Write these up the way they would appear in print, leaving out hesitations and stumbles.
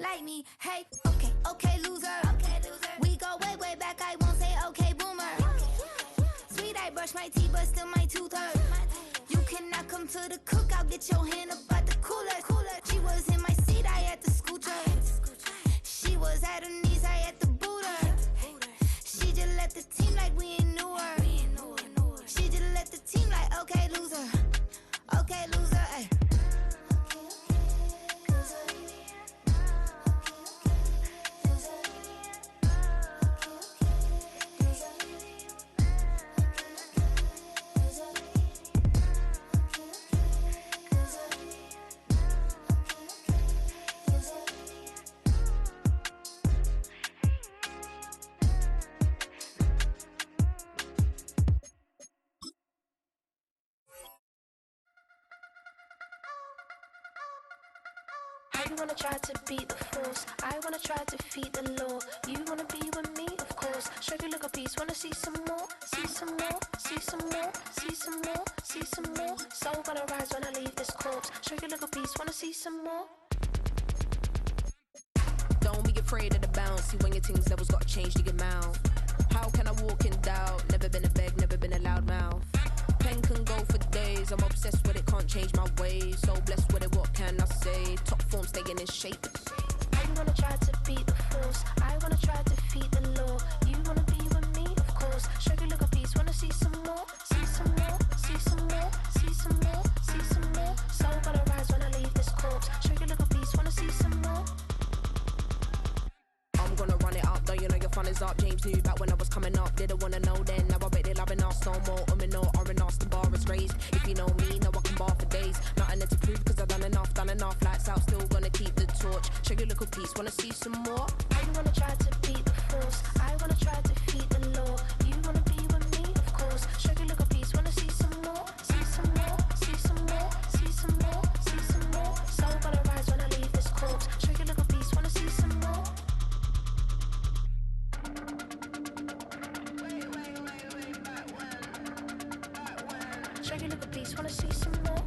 like me. Hey, okay, okay, loser. Okay, loser. We go way, way back. I won't say okay, boomer. Sweet, I brush my teeth, but still my tooth hurt. You cannot come to the cookout. Get your hand up at the cooler. She was in my seat. I had to scoot her. She was at her knees. I had to boot her. She just left the team like we ain't knew her. She just left the team like okay, loser. Okay, loser. Ay. You wanna try to beat the force, I wanna try to defeat the law. You wanna be with me, of course. Show you look a piece, wanna see some more, see some more, see some more, see some more, see some more. Soul gonna rise when I leave this corpse. Show you look a piece, wanna see some more. Don't be afraid of the bounce. See when your things levels got changed to your mouth. How can I walk in doubt? Never been a beg, never been a loud mouth. Pen can go for days. I'm obsessed with it, can't change my ways. So blessed with it, what can I say? Top form staying in shape. You wanna try to beat the force, I wanna try to defeat the law. You wanna be with me, of course. Show you look a piece, wanna see some more, see some more, see some more, see some more, see some more. Soul gonna rise when I leave this corpse. Show you look a piece, wanna see some more. I'm gonna run it up, though you know your fun is up. James knew back when I was coming up, didn't wanna know then. Now I bet they're loving us no more. No, or in us, the bar is raised. If you know me, now I can bar for days. Nothing to prove, cause I've done enough. Lights out, still gonna keep the torch. Show you little piece, wanna see some more? You wanna try to beat the force, I wanna try to defeat the law. You wanna be with me, of course. Show you look a piece, wanna see some more, see some more, see some more, see some more, see some more. Soul gonna rise when I leave this corpse. Show you look a piece, wanna see some more. Show you look a piece, wanna see some more.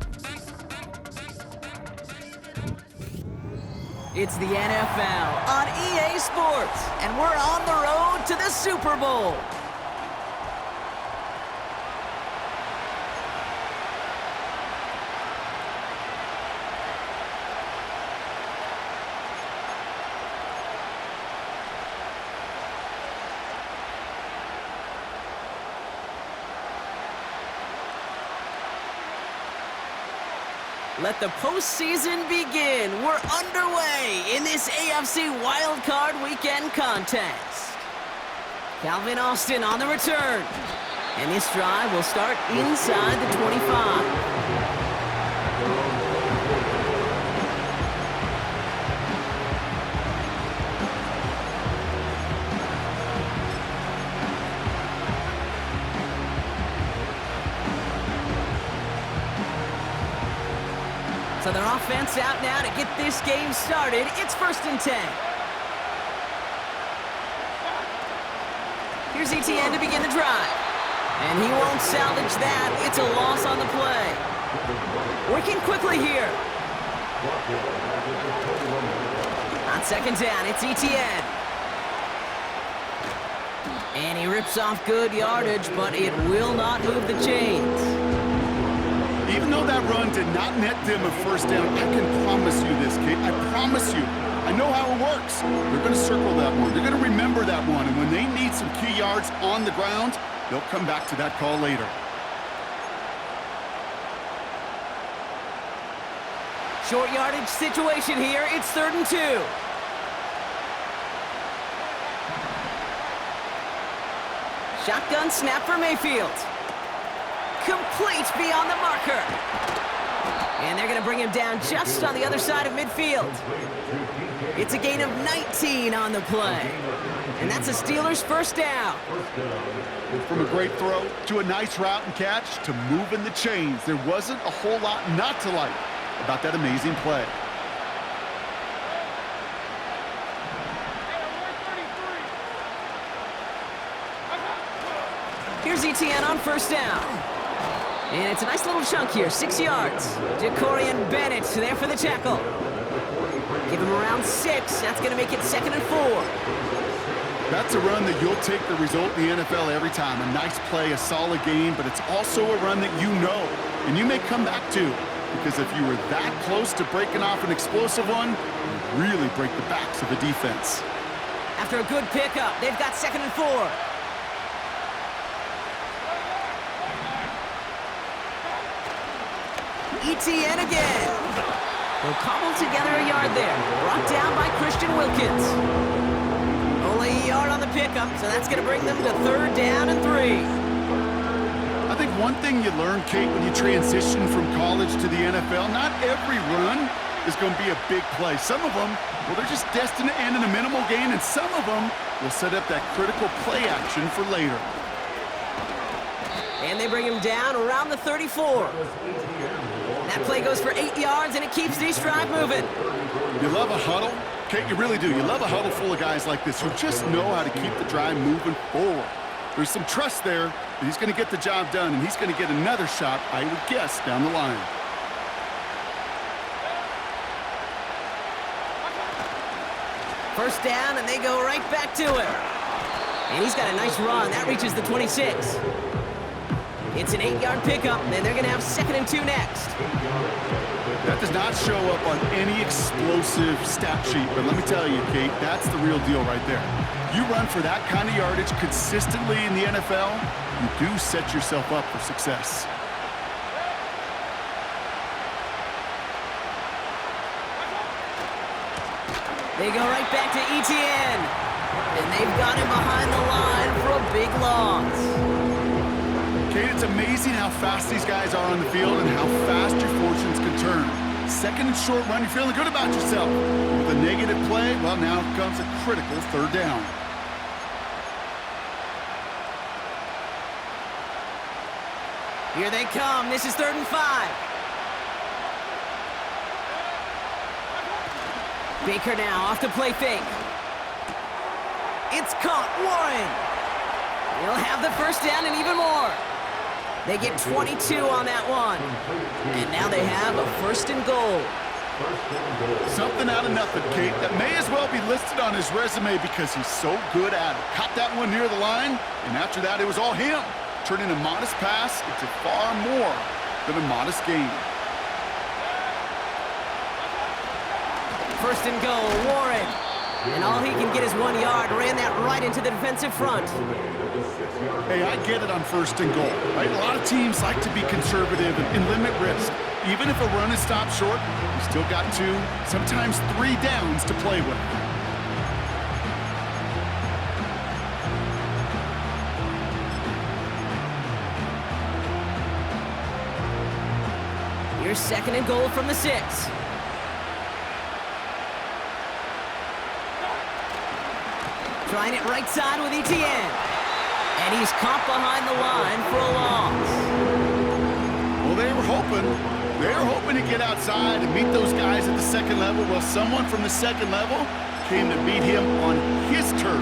It's the NFL on EA Sports, and we're on the road to the Super Bowl. Let the postseason begin. We're underway in this AFC Wildcard Weekend contest. Calvin Austin on the return. And this drive will start inside the 25. So their offense out now to get this game started. It's 1st and 10. Here's Etienne to begin the drive. And he won't salvage that. It's a loss on the play. Working quickly here. On 2nd down, it's Etienne. And he rips off good yardage, but it will not move the chains. Even though that run did not net them a 1st down, I can promise you this, kid. I promise you. I know how it works. They're going to circle that one. They're going to remember that one. And when they need some key yards on the ground, they'll come back to that call later. Short yardage situation here. It's 3rd and 2. Shotgun snap for Mayfield. Complete beyond the marker. And they're going to bring him down just on the other side of midfield. It's a gain of 19 on the play. And that's a Steelers' 1st down. From a great throw to a nice route and catch to moving the chains, there wasn't a whole lot not to like about that amazing play. Here's Etienne on 1st down. And it's a nice little chunk here, 6 yards. Jacorian Bennett there for the tackle. Give him around 6. That's going to make it 2nd and 4. That's a run that you'll take the result in the NFL every time. A nice play, a solid game, but it's also a run that you know and you may come back to, because if you were that close to breaking off an explosive one, you really break the backs of the defense. After a good pickup, they've got 2nd and 4. ETN again. They'll cobble together a yard there. Brought down by Christian Wilkins. Only a yard on the pickup, so that's going to bring them to 3rd down and 3. I think one thing you learn, Kate, when you transition from college to the NFL, not every run is going to be a big play. Some of them, well, they're just destined to end in a minimal gain, and some of them will set up that critical play action for later. And they bring him down around the 34. That play goes for 8 yards, and it keeps this drive moving. You love a huddle? Kate, you really do. You love a huddle full of guys like this who just know how to keep the drive moving forward. There's some trust there that he's going to get the job done, and he's going to get another shot, I would guess, down the line. First down, and they go right back to it. And he's got a nice run. That reaches the 26. It's an 8-yard pickup, and they're going to have 2nd and 2 next. That does not show up on any explosive stat sheet, but let me tell you, Kate, that's the real deal right there. You run for that kind of yardage consistently in the NFL, you do set yourself up for success. They go right back to ETN. And they've got him behind the line for a big loss. Kate, it's amazing how fast these guys are on the field and how fast your fortunes can turn. 2nd and short run, you're feeling good about yourself. With a negative play, well, now comes a critical 3rd down. Here they come. This is 3rd and 5. Baker now off to play fake. It's caught. Warren. He'll have the first down and even more. They get 22 on that one. And now they have a 1st and goal. Something out of nothing, Kate, that may as well be listed on his resume because he's so good at it. Caught that one near the line, and after that, it was all him, turning a modest pass into far more than a modest gain. 1st and goal, Warren. And all he can get is 1 yard. Ran that right into the defensive front. Hey, I get it on 1st and goal, right? A lot of teams like to be conservative and limit risk. Even if a run is stopped short, you still got 2, sometimes 3 downs to play with. Here's 2nd and goal from the 6. Trying it right side with ETN. And he's caught behind the line for a loss. Well, they were hoping to get outside and meet those guys at the 2nd level. Well, someone from the 2nd level came to beat him on his turf.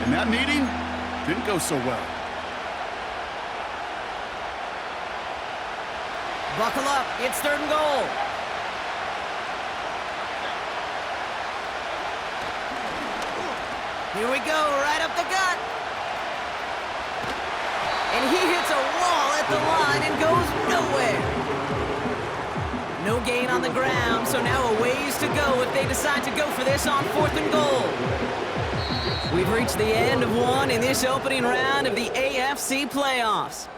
And that meeting didn't go so well. Buckle up. It's 3rd and goal. Here we go, right up the gut. And he hits a wall at the line and goes nowhere. No gain on the ground, so now a ways to go if they decide to go for this on 4th and goal. We've reached the end of one in this opening round of the AFC playoffs.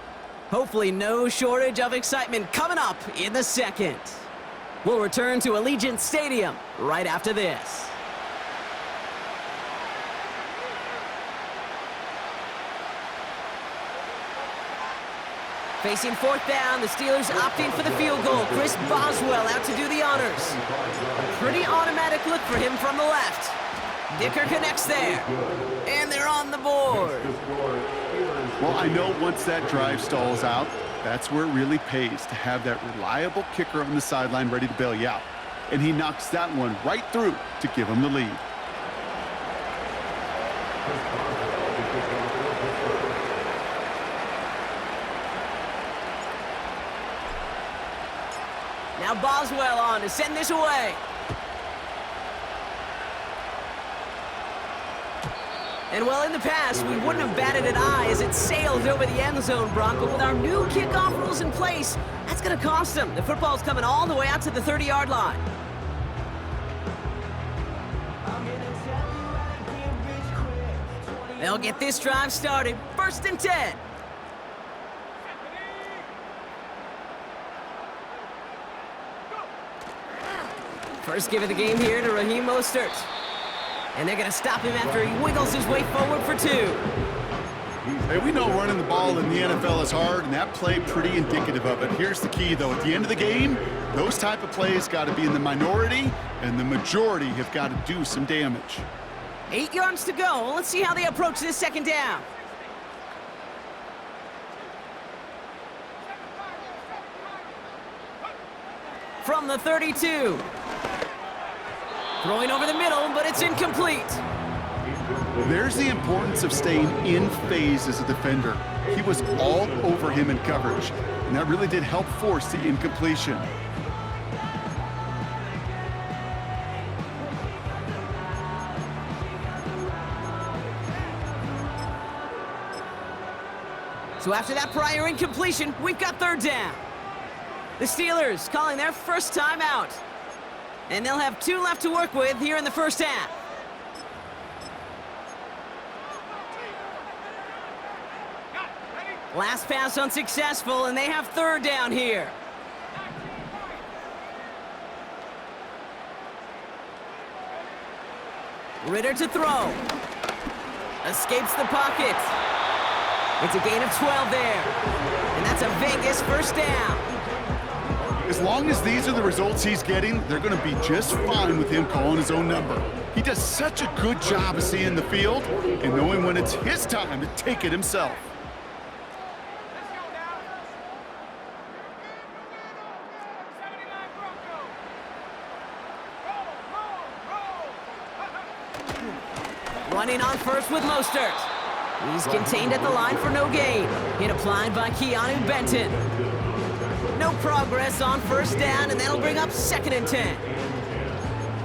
Hopefully no shortage of excitement coming up in the 2nd. We'll return to Allegiant Stadium right after this. Facing 4th down, the Steelers opting for the field goal. Chris Boswell out to do the honors. A pretty automatic look for him from the left. Dicker connects there. And they're on the board. Well, I know once that drive stalls out, that's where it really pays to have that reliable kicker on the sideline ready to bail you out. And he knocks that one right through to give him the lead. Now Boswell on to send this away. And well, in the past, we wouldn't have batted an eye as it sailed over the end zone, Brock. But with our new kickoff rules in place, that's going to cost them. The football's coming all the way out to the 30-yard line. They'll get this drive started. 1st and 10. First give of the game here to Raheem Mostert. And they're going to stop him after he wiggles his way forward for 2. Hey, we know running the ball in the NFL is hard, and that play pretty indicative of it. Here's the key, though. At the end of the game, those type of plays got to be in the minority, and the majority have got to do some damage. 8 yards to go. Let's see how they approach this 2nd down. From the 32. Throwing over the middle, but it's incomplete. There's the importance of staying in phase as a defender. He was all over him in coverage, and that really did help force the incompletion. So after that prior incompletion, we've got 3rd down. The Steelers calling their first timeout. And they'll have 2 left to work with here in the 1st half. Last pass unsuccessful, and they have 3rd down here. Ritter to throw. Escapes the pocket. It's a gain of 12 there. And that's a Vegas 1st down. As long as these are the results he's getting, they're going to be just fine with him calling his own number. He does such a good job of seeing the field and knowing when it's his time to take it himself. Running on first with Mostert. He's contained at the line for no gain. Hit applied by Keanu Benton. No progress on 1st down, and that'll bring up 2nd and 10.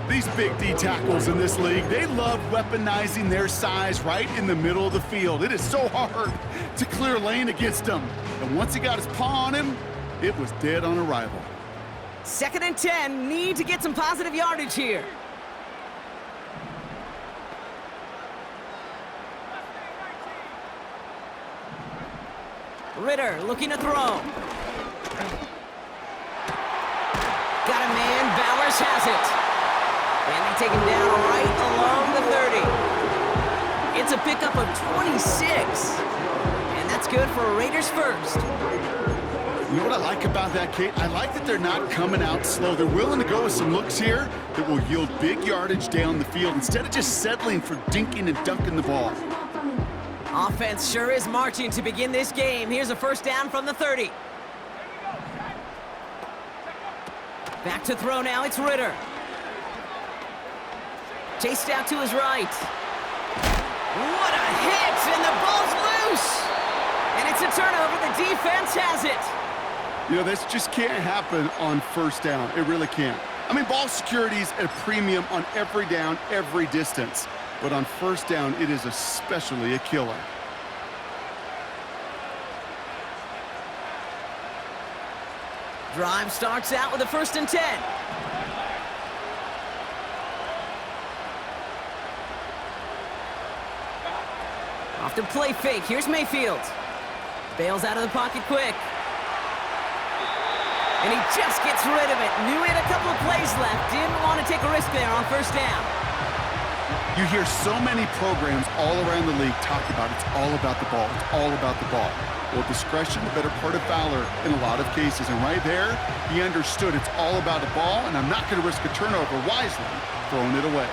These big D tackles in this league, they love weaponizing their size right in the middle of the field. It is so hard to clear lane against them. And once he got his paw on him, it was dead on arrival. 2nd and 10, need to get some positive yardage here. Ritter looking to throw. Got a man, Bowers has it. And they take him down right along the 30. It's a pickup of 26. And that's good for Raiders 1st. You know what I like about that, Kate? I like that they're not coming out slow. They're willing to go with some looks here that will yield big yardage down the field instead of just settling for dinking and dunking the ball. Offense sure is marching to begin this game. Here's a 1st down from the 30. Back to throw now, it's Ritter. Chased out to his right. What a hit, and the ball's loose! And it's a turnover, the defense has it. You know, this just can't happen on 1st down. It really can't. I mean, ball security is at a premium on every down, every distance. But on 1st down, it is especially a killer. Drive starts out with a 1st and 10. Off the play fake, here's Mayfield. Bails out of the pocket quick. And he just gets rid of it. Knew he had a couple of plays left. Didn't want to take a risk there on 1st down. You hear so many programs all around the league talk about it's all about the ball. It's all about the ball. Well, discretion, the better part of valor in a lot of cases. And right there, he understood it's all about the ball, and I'm not going to risk a turnover wisely, throwing it away.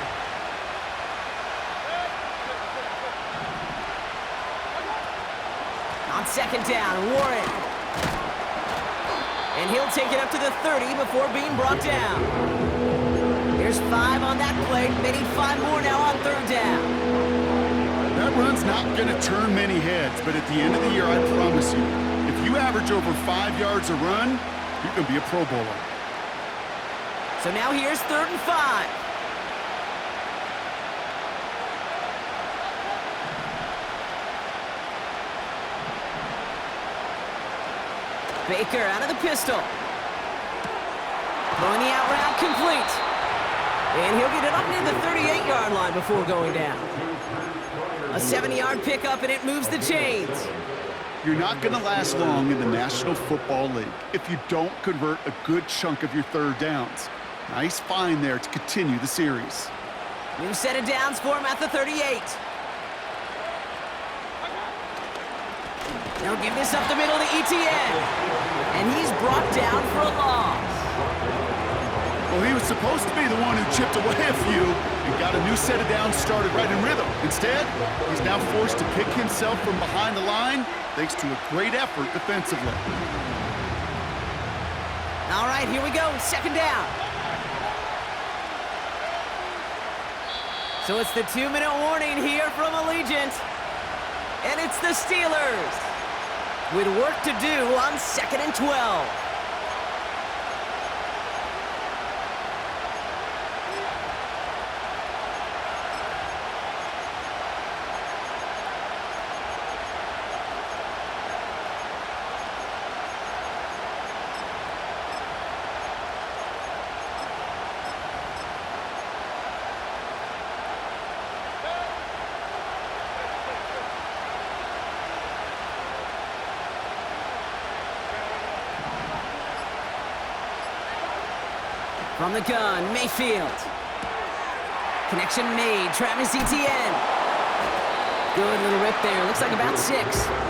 On 2nd down, Warren. And he'll take it up to the 30 before being brought down. There's 5 on that play. They need 5 more now on 3rd down. That run's not going to turn many heads, but at the end of the year, I promise you, if you average over 5 yards a run, you're going to be a Pro Bowler. So now here's 3rd and 5. Baker out of the pistol. Throwing the out route complete. And he'll get it up near the 38-yard line before going down. A 70-yard pickup, and it moves the chains. You're not going to last long in the National Football League if you don't convert a good chunk of your third downs. Nice find there to continue the series. New set of downs for him at the 38. They'll give this up the middle to ETN. And he's brought down for a loss. Well, he was supposed to be the one who chipped away a few and got a new set of downs started right in rhythm. Instead, he's now forced to pick himself from behind the line thanks to a great effort defensively. All right, here we go, second down. So it's the 2-minute warning here from Allegiant. And it's the Steelers with work to do on 2nd and 12. From the gun, Mayfield. Connection made, Travis Etienne. Good little rip there, looks like about 6.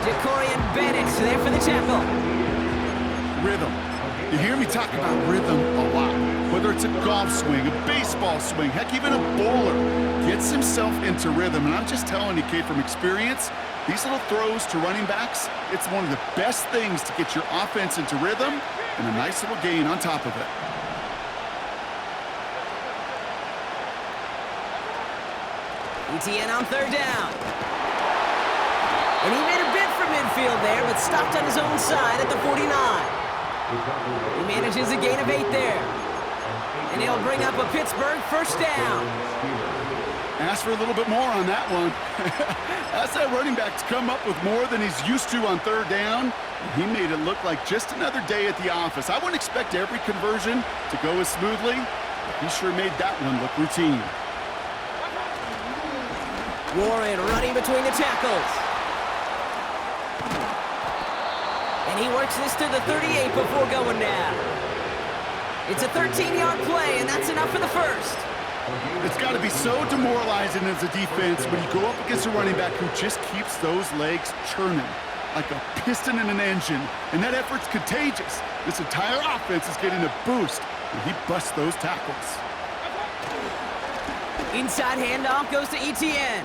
Jacorian Bennett there for the tackle. Rhythm. You hear me talk about rhythm a lot. Whether it's a golf swing, a baseball swing, heck, even a bowler gets himself into rhythm. And I'm just telling you, kid, from experience, these little throws to running backs, it's one of the best things to get your offense into rhythm and a nice little gain on top of it. ETN on third down. And he made a bid for midfield there, but stopped on his own side at the 49. He manages a gain of 8 there. And he'll bring up a Pittsburgh first down. Ask for a little bit more on that one. Ask that running back to come up with more than he's used to on third down. He made it look like just another day at the office. I wouldn't expect every conversion to go as smoothly, but he sure made that one look routine. Warren running between the tackles. And he works this to the 38 before going down. It's a 13-yard play, and that's enough for the first. It's got to be so demoralizing as a defense when you go up against a running back who just keeps those legs churning like a piston in an engine, and that effort's contagious. This entire offense is getting a boost, and he busts those tackles. Inside handoff goes to ETN.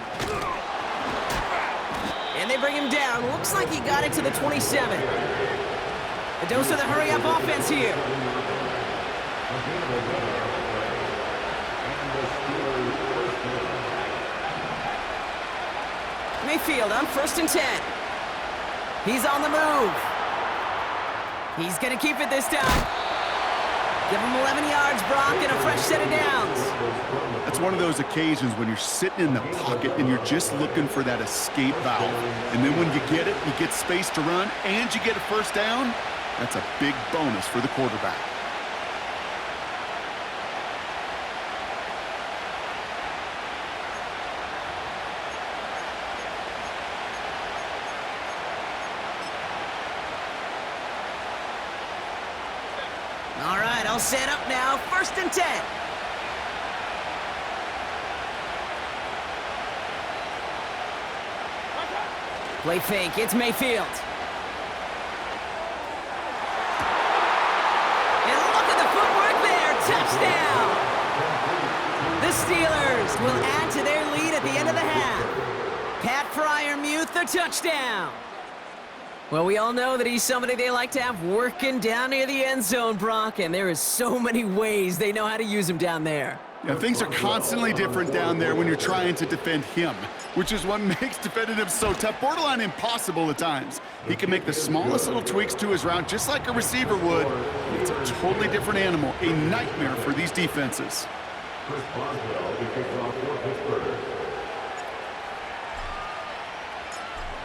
And they bring him down. Looks like he got it to the 27. A dose of the hurry-up offense here. Mayfield on 1st and 10. He's on the move. He's going to keep it this time. Give him 11 yards, Brock, and a fresh set of downs. That's one of those occasions when you're sitting in the pocket and you're just looking for that escape valve. And then when you get it, you get space to run, and you get a first down. That's a big bonus for the quarterback. All right, I'll set up now. 1st and 10. Play fake. It's Mayfield. And look at the footwork there. Touchdown. The Steelers will add to their lead at the end of the half. Pat Freiermuth, the touchdown. Well, we all know that he's somebody they like to have working down near the end zone, Brock, and there is so many ways they know how to use him down there. Yeah, things are constantly different down there when you're trying to defend him, which is what makes defending him so tough, borderline impossible at times. He can make the smallest little tweaks to his route just like a receiver would. It's a totally different animal, a nightmare for these defenses.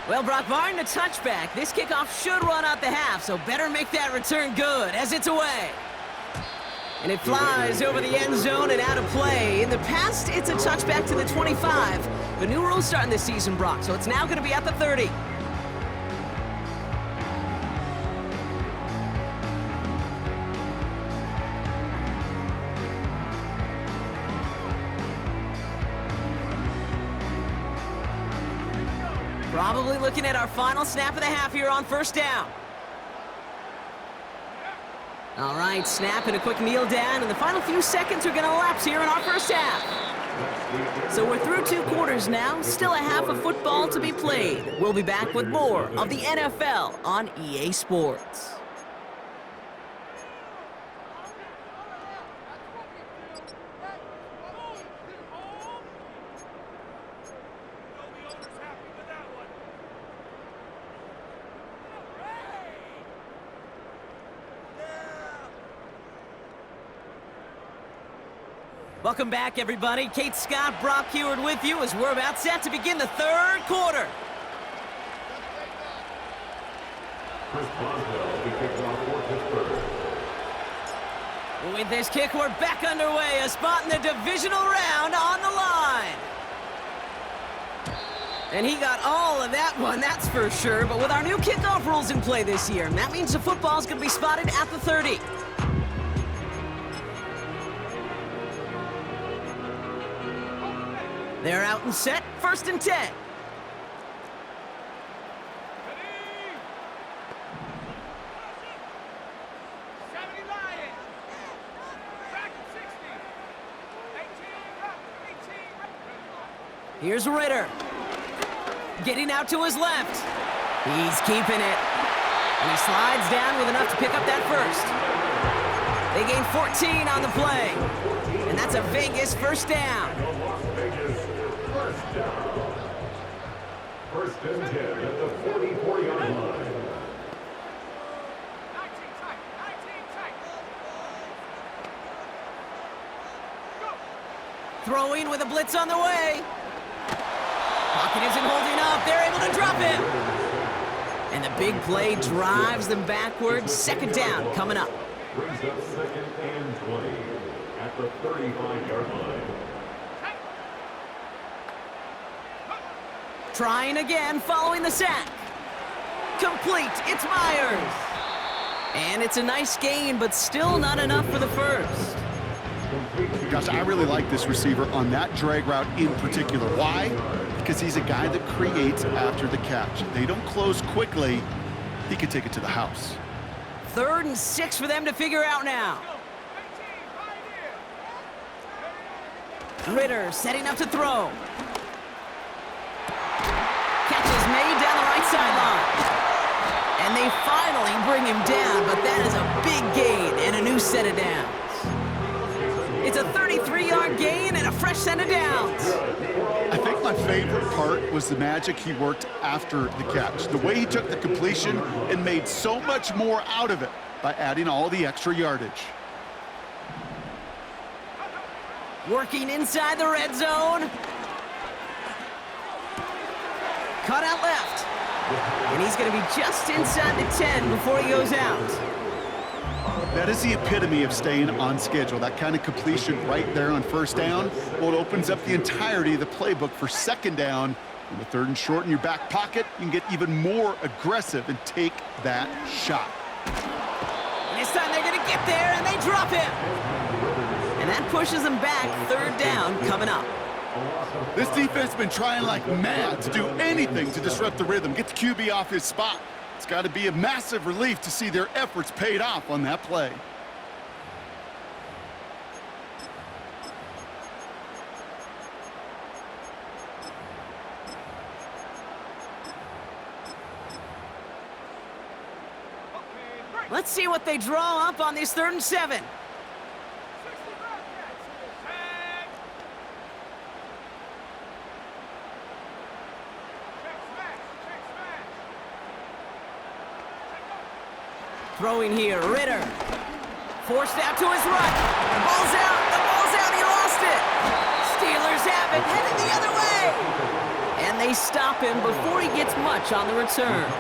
Well, Brock, barring the touchback, this kickoff should run out the half, so better make that return good as it's away. And it flies over the end zone and out of play. In the past, it's a touchback to the 25. The new rules starting this season, Brock, so it's now going to be at the 30. Probably looking at our final snap of the half here on first down. All right, snap and a quick kneel down, and the final few seconds are going to elapse here in our first half. So we're through 2 quarters now, still a half of football to be played. We'll be back with more of the NFL on EA Sports. Welcome back, everybody. Kate Scott, Brock Heward with you as we're about set to begin the 3rd quarter. Chris Boswell, he kicks off for Pittsburgh. With this kick, we're back underway. A spot in the divisional round on the line. And he got all of that one, that's for sure. But with our new kickoff rules in play this year, that means the football's going to be spotted at the 30. They're out and set, 1st and 10. Here's Ritter. Getting out to his left. He's keeping it. And he slides down with enough to pick up that first. They gain 14 on the play. And that's a Vegas first down. First and 10 at the 44-yard line. Throwing with a blitz on the way. Pocket isn't holding up. They're able to drop him. And the big play drives them backwards. 2nd down coming up. Brings up 2nd and 20 at the 35-yard line. Trying again, following the sack. Complete, it's Myers. And it's a nice gain, but still not enough for the first. Gosh, I really like this receiver on that drag route in particular. Why? Because he's a guy that creates after the catch. If they don't close quickly, he could take it to the house. 3rd and 6 for them to figure out now. Ritter setting up to throw. Catch is made down the right sideline. And they finally bring him down, but that is a big gain and a new set of downs. It's a 33-yard gain and a fresh set of downs. I think my favorite part was the magic he worked after the catch. The way he took the completion and made so much more out of it by adding all the extra yardage. Working inside the red zone. Cut out left. And he's going to be just inside the 10 before he goes out. That is the epitome of staying on schedule. That kind of completion right there on first down. Well, it opens up the entirety of the playbook for 2nd down. And with 3rd and short in your back pocket, you can get even more aggressive and take that shot. And this time they're going to get there, and they drop him. And that pushes them back. 3rd down coming up. This defense has been trying like mad to do anything to disrupt the rhythm, get the QB off his spot. It's got to be a massive relief to see their efforts paid off on that play. Let's see what they draw up on this 3rd and 7. Throwing here, Ritter. Forced out to his right. The ball's out, he lost it. Steelers have it, headed the other way. And they they stop him before he gets much on the return.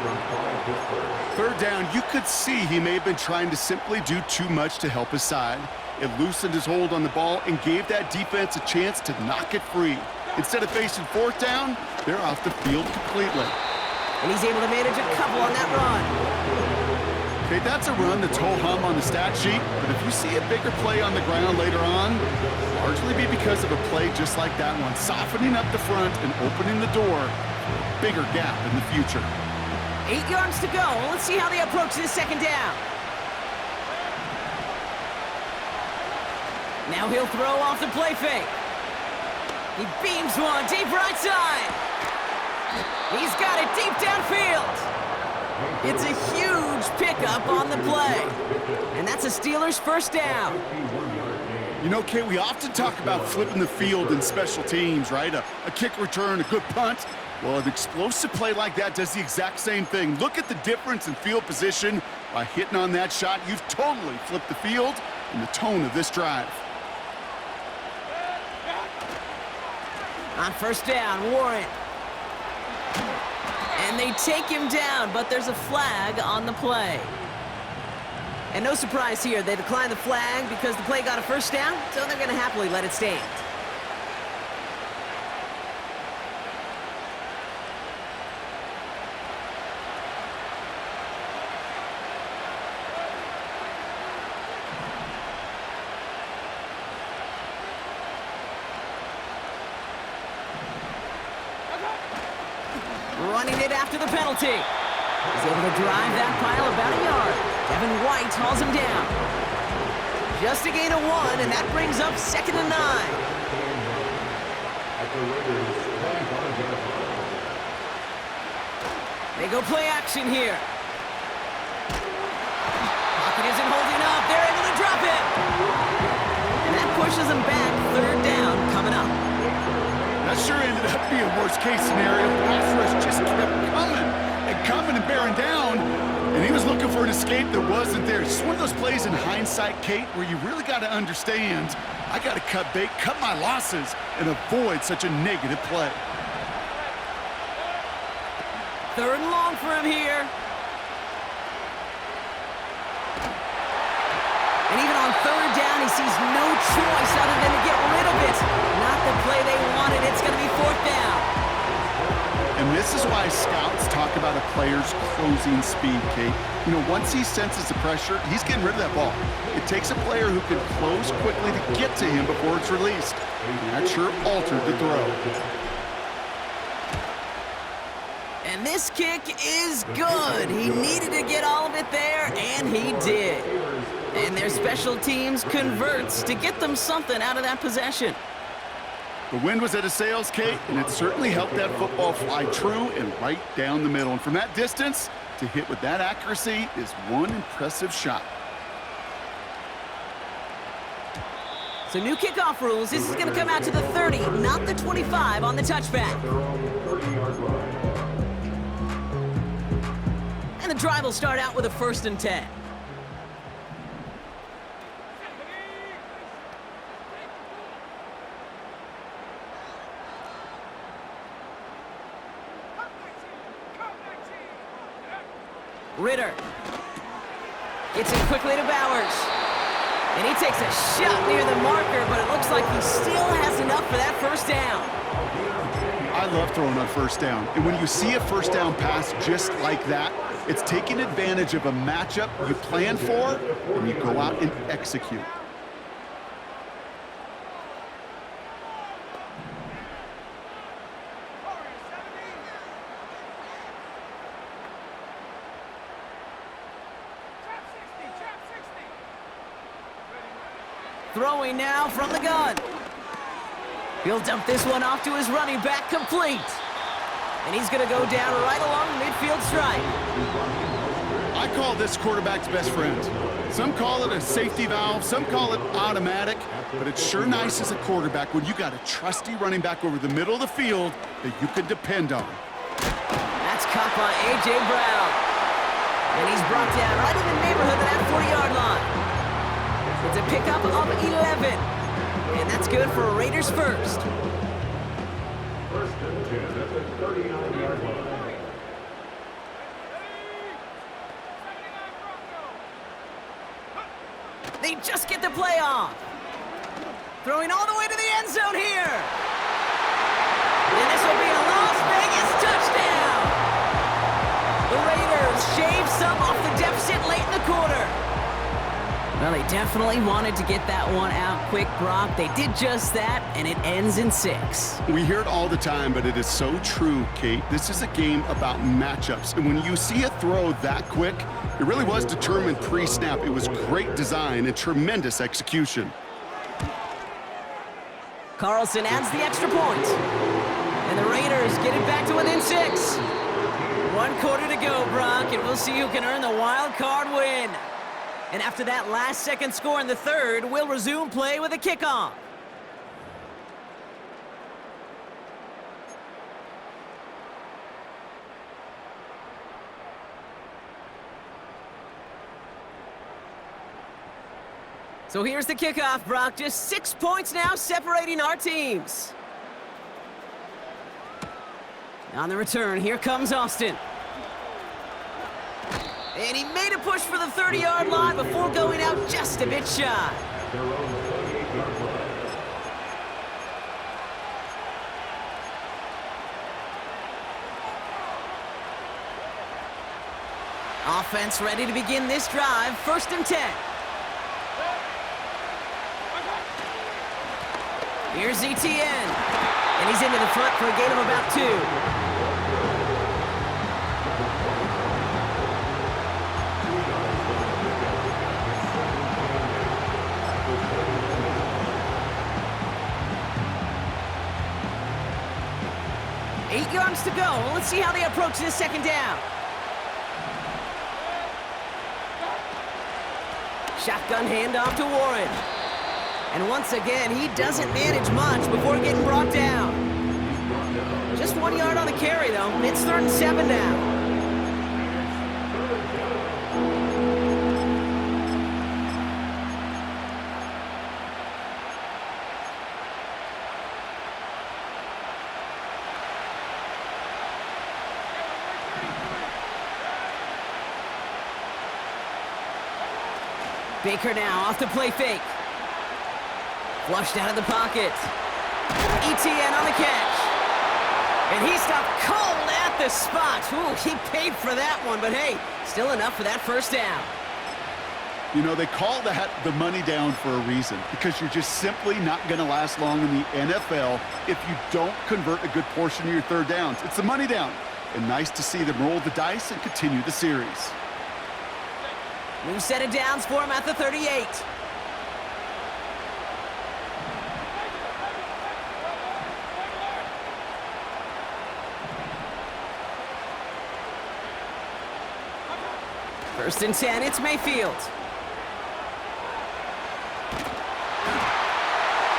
Third down, you could see he may have been trying to simply do too much to help his side. It loosened his hold on the ball and gave that defense a chance to knock it free. Instead of facing fourth down, they're off the field completely. And he's able to manage a couple on that run. Okay, that's a run that's ho-hum on the stat sheet, but if you see a bigger play on the ground later on, largely be because of a play just like that one, softening up the front and opening the door for a bigger gap in the future. 8 yards to go. Let's see how they approach this second down. Now he'll throw off the play fake. He beams one deep right side. He's got it deep downfield. It's a huge pickup on the play. And that's a Steelers first down. You know, Kate, we often talk about flipping the field in special teams, right? A kick return, a good punt. Well, an explosive play like that does the exact same thing. Look at the difference in field position. By hitting on that shot, you've totally flipped the field and the tone of this drive. On first down, Warren. And they take him down, but there's a flag on the play. And no surprise here, they declined the flag because the play got a first down, so they're going to happily let it stand. Running it after the penalty. He's able to drive that pile about a yard. Devin White hauls him down. Just a gain of 1, and that brings up 2nd and 9. They go play action here. Pocket isn't holding up. They're able to drop it. And that pushes them back. 3rd down coming up. That sure ended up being worst-case scenario. Pass rush just kept coming and bearing down, and he was looking for an escape that wasn't there. It's one of those plays in hindsight, Kate, where you really got to understand, I got to cut bait, cut my losses, and avoid such a negative play. 3rd and long for him here. And even on 3rd down, he sees no choice other than to get rid of it. Not the play they wanted. It's going to be 4th down. And this is why scouts talk about a player's closing speed, Kate. You know, once he senses the pressure, he's getting rid of that ball. It takes a player who can close quickly to get to him before it's released. And that sure altered the throw. And this kick is good. He needed to get all of it there, and he did. And their special teams converts to get them something out of that possession. The wind was at his sails, Kate, and it certainly helped that football fly true and right down the middle. And from that distance, to hit with that accuracy is one impressive shot. So new kickoff rules. This is going to come out to the 30, not the 25 on the touchback. And the drive will start out with a 1st and 10. Ritter gets it quickly to Bowers. And he takes a shot near the marker, but it looks like he still has enough for that 1st down. I love throwing on 1st down. And when you see a 1st down pass just like that, it's taking advantage of a matchup you plan for, and you go out and execute. Throwing now from the gun. He'll dump this one off to his running back, complete. And he's going to go down right along the midfield stripe. I call this quarterback's best friend. Some call it a safety valve, some call it automatic, but it's sure nice as a quarterback when you got a trusty running back over the middle of the field that you can depend on. That's caught by A.J. Brown. And he's brought down right in the neighborhood of that 40-yard line. It's a pickup of 11. And that's good for Raiders first. First and 10 at the 39-yard line. They just get the play off. Throwing all the way to the end zone here. And this will be a Las Vegas touchdown. The Raiders shave some off the deficit late in the quarter. Well, they definitely wanted to get that one out quick, Brock. They did just that, and it ends in 6. We hear it all the time, but it is so true, Kate. This is a game about matchups. And when you see a throw that quick, it really was determined pre-snap. It was great design and tremendous execution. Carlson adds the extra point. And the Raiders get it back to within 6. 1 quarter to go, Brock, and we'll see who can earn the wild card win. And after that last-second score in the third, we'll resume play with a kickoff. So here's the kickoff, Brock. Just 6 points now separating our teams. On the return, here comes Austin. And he made a push for the 30-yard line before going out just a bit shy. Their own 28-yard line. Offense ready to begin this drive. 1st and 10. Here's ETN. And he's into the front for a gain of about 2. Eight yards to go. Let's see how they approach this second down. Shotgun handoff to Warren. And once again, he doesn't manage much before getting brought down. Just 1 yard on the carry, though. It's 3rd and 7 now. Baker now off the play fake. Flushed out of the pocket. ETN on the catch. And he stopped cold at the spot. Ooh, he paid for that one, but hey, still enough for that 1st down. You know, they call that the money down for a reason, because you're just simply not going to last long in the NFL if you don't convert a good portion of your 3rd downs. It's the money down. And nice to see them roll the dice and continue the series. New set of downs for him at the 38. First and 10, it's Mayfield.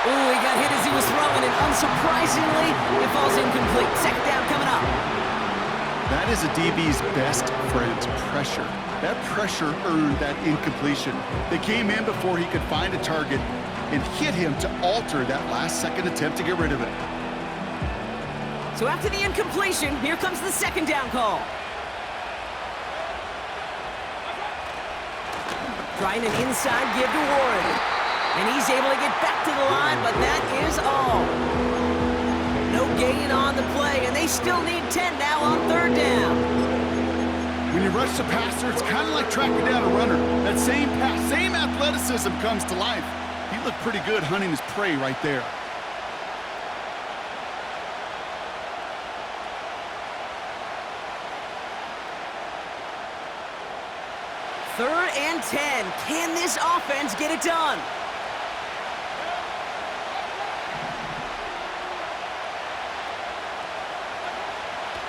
Ooh, he got hit as he was throwing, and unsurprisingly, it falls incomplete. 2nd down coming up. That is a DB's best friend, pressure. That pressure earned that incompletion. They came in before he could find a target and hit him to alter that last-second attempt to get rid of it. So after the incompletion, here comes the 2nd down call. Trying an inside give to Warren. And he's able to get back to the line, but that is all. No gain on the play, and they still need 10 now on 3rd down. When you rush the passer, it's kind of like tracking down a runner. That same pass, same athleticism comes to life. He looked pretty good hunting his prey right there. Third and 10. Can this offense get it done?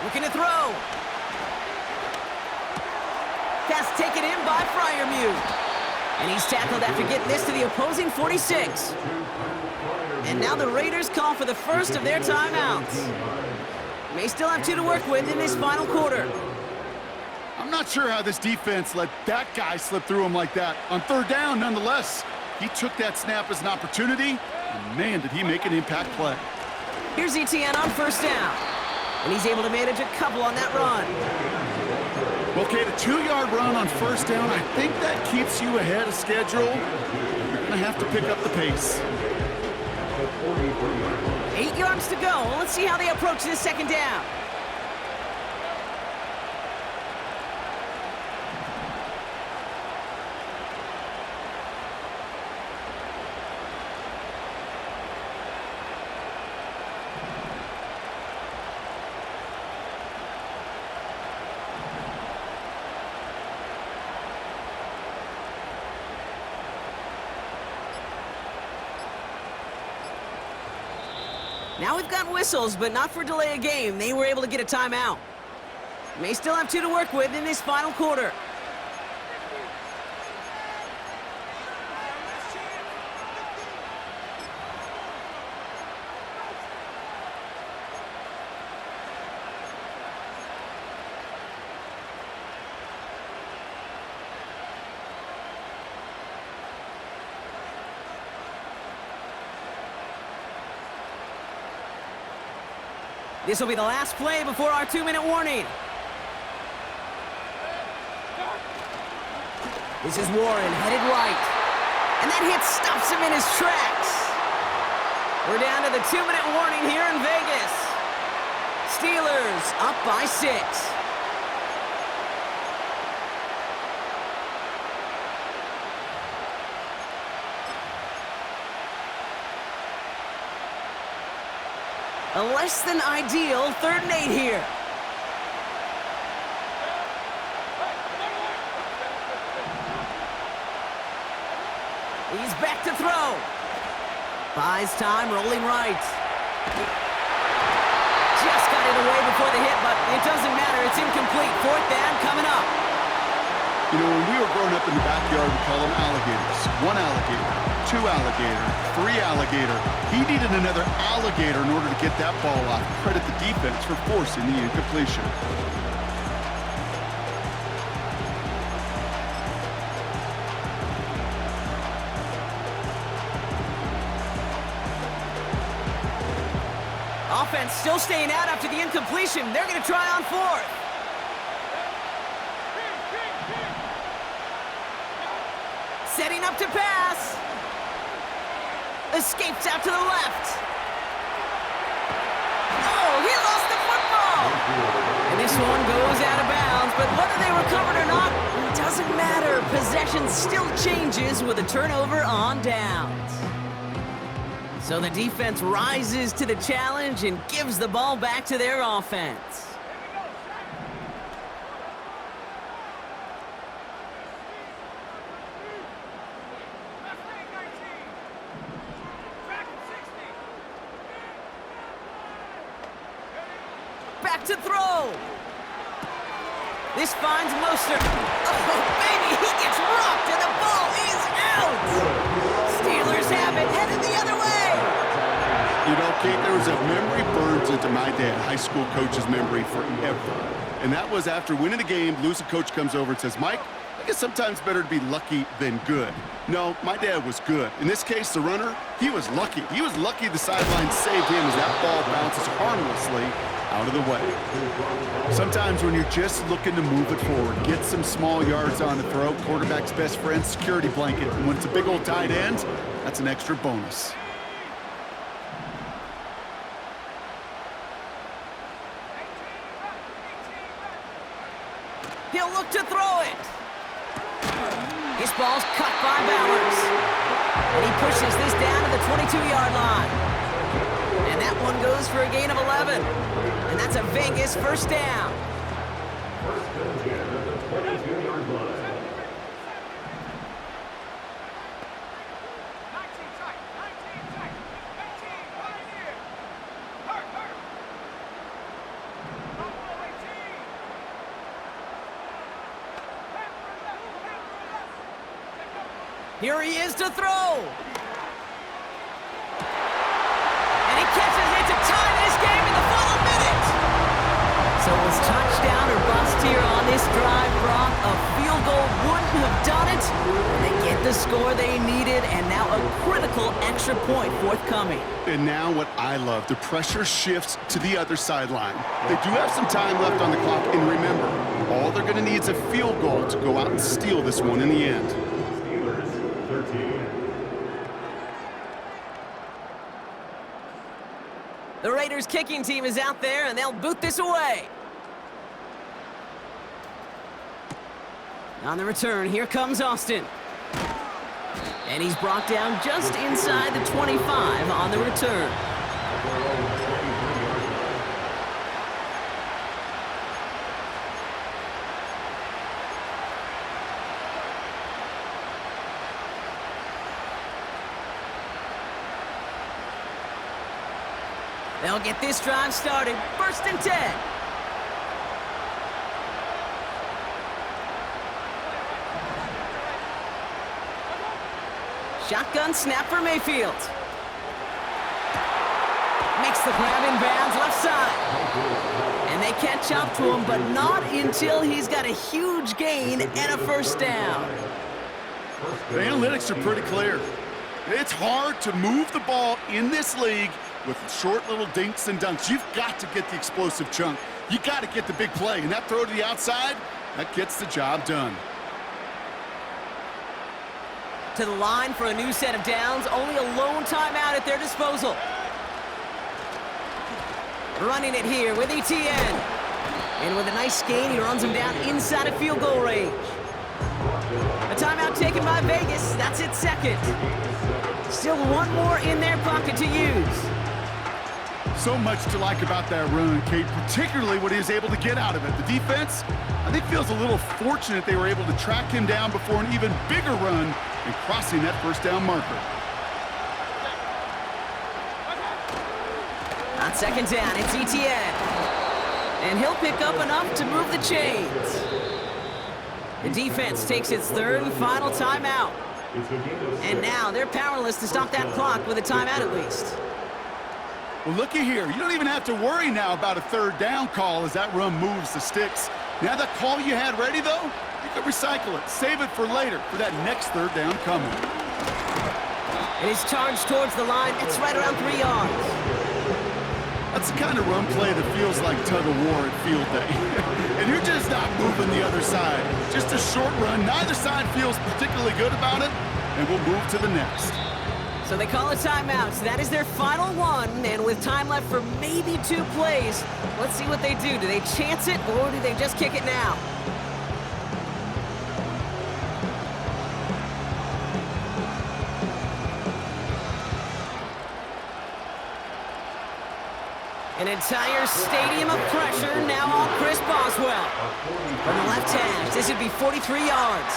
Looking to throw. Pass taken in by Freiermuth. And he's tackled after getting this to the opposing 46. And now the Raiders call for the first of their timeouts. May still have 2 to work with in this final quarter. I'm not sure how this defense let that guy slip through him like that. On 3rd down, nonetheless, he took that snap as an opportunity, and man, did he make an impact play. Here's ETN on first down. And he's able to manage a couple on that run. Okay, the 2-yard run on first down, I think that keeps you ahead of schedule. You're going to have to pick up the pace. 8 yards to go. Let's see how they approach this second down. Now we've got whistles, but not for delay of game. They were able to get a timeout. May still have 2 to work with in this final quarter. This will be the last play before our 2-minute warning. This is Warren, headed right. And that hit stops him in his tracks. We're down to the 2-minute warning here in Vegas. Steelers up by 6. A less than ideal 3rd and 8 here. He's back to throw. Buys time, rolling right. Just got it away before the hit, but it doesn't matter. It's incomplete. 4th down coming up. You know, when we were growing up in the backyard, we call them alligators. 1 alligator, 2 alligator, 3 alligator. He needed another alligator in order to get that ball off. Credit the defense for forcing the incompletion. Offense still staying out after the incompletion. They're going to try on 4th. Setting up to pass. Escapes out to the left. Oh, he lost the football. And this one goes out of bounds, but whether they recovered or not, it doesn't matter. Possession still changes with a turnover on downs. So the defense rises to the challenge and gives the ball back to their offense. Back to throw. This finds Mostert. Oh, baby, he gets rocked and the ball is out. Steelers have it, headed the other way. You know, Kate, there was a memory burns into my dad, high school coach's memory forever. And that was after winning the game, losing coach comes over and says, Mike, I guess sometimes better to be lucky than good. No, my dad was good. In this case, the runner, he was lucky. He was lucky the sideline saved him as that ball bounces harmlessly out of the way. Sometimes when you're just looking to move it forward, get some small yards on the throw, quarterback's best friend, security blanket. And when it's a big old tight end, that's an extra bonus. He'll look to throw it. This ball's cut by Bowers. And he pushes this down to the 22-yard line. And that one goes for a gain of 11. And that's a Vegas first down. First and 10 at the 22-yard line. Here he is to throw. And he catches it to tie this game in the final minute. So it was touchdown or bust here on this drive Brock. A field goal wouldn't have done it. They get the score they needed, and now a critical extra point forthcoming. And now what I love, the pressure shifts to the other sideline. They do have some time left on the clock, and remember, all they're going to need is a field goal to go out and steal this one in the end. Steelers 13. The Raiders kicking team is out there, and they'll boot this away. On the return, here comes Austin. And he's brought down just inside the 25 on the return. They'll get this drive started. 1st and 10. Shotgun snap for Mayfield. Makes the grab in bounds left side. And they catch up to him, but not until he's got a huge gain and a 1st down. The analytics are pretty clear. It's hard to move the ball in this league with short little dinks and dunks. You've got to get the explosive chunk. You got to get the big play. And that throw to the outside, that gets the job done. To the line for a new set of downs. Only a lone timeout at their disposal. Running it here with ETN. And with a nice gain, he runs him down inside of field goal range. A timeout taken by Vegas. That's its 2nd. Still one more in their pocket to use. So much to like about that run, Kate, particularly what he was able to get out of it. The defense, I think, feels a little fortunate they were able to track him down before an even bigger run and crossing that 1st down marker. On 2nd down, it's ETN. And he'll pick up enough to move the chains. The defense takes its 3rd and final timeout. And now they're powerless to stop that clock with a timeout at least. Well, looky here. You don't even have to worry now about a 3rd down call as that run moves the sticks. Now that call you had ready, though, you can recycle it. Save it for later for that next 3rd down coming. And he's charged towards the line. It's right around 3 yards. That's the kind of run play that feels like tug-of-war at field day. And you're just not moving the other side. Just a short run. Neither side feels particularly good about it, and we'll move to the next. So they call a timeout. So that is their final one, and with time left for maybe 2 plays, let's see what they do. Do they chance it, or do they just kick it now? An entire stadium of pressure now on Chris Boswell. From the left hash, this would be 43 yards.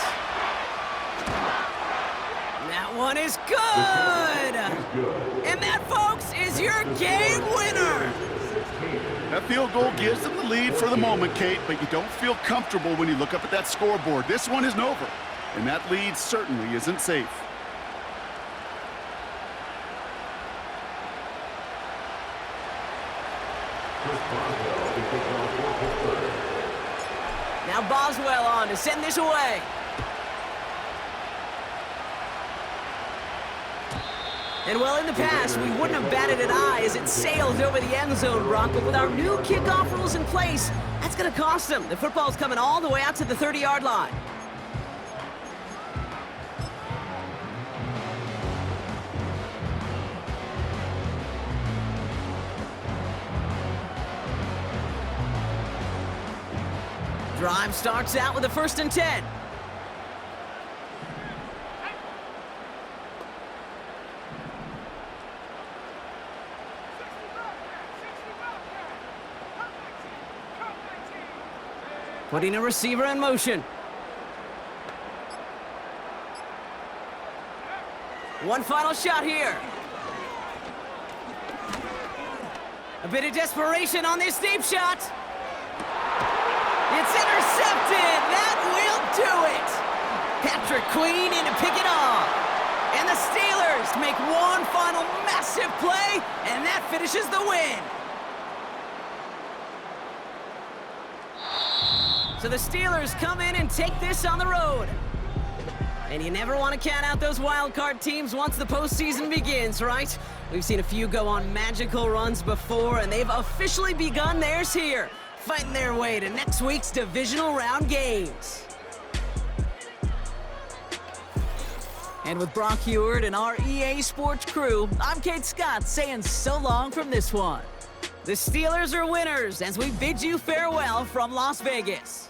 That one is good! And that, folks, is your game winner! That field goal gives them the lead for the moment, Kate, but you don't feel comfortable when you look up at that scoreboard. This one isn't over, and that lead certainly isn't safe. Now Boswell on to send this away. And well, in the past, we wouldn't have batted an eye as it sailed over the end zone, Brock. But with our new kickoff rules in place, that's going to cost them. The football's coming all the way out to the 30-yard line. Drive starts out with a 1st and 10. Putting a receiver in motion. One final shot here. A bit of desperation on this deep shot. It's intercepted. That will do it. Patrick Queen in to pick it off. And the Steelers make one final massive play, and that finishes the win. So the Steelers come in and take this on the road. And you never want to count out those wild card teams once the postseason begins, right? We've seen a few go on magical runs before, and they've officially begun theirs here, fighting their way to next week's divisional round games. And with Brock Heward and our EA Sports crew, I'm Kate Scott saying so long from this one. The Steelers are winners as we bid you farewell from Las Vegas.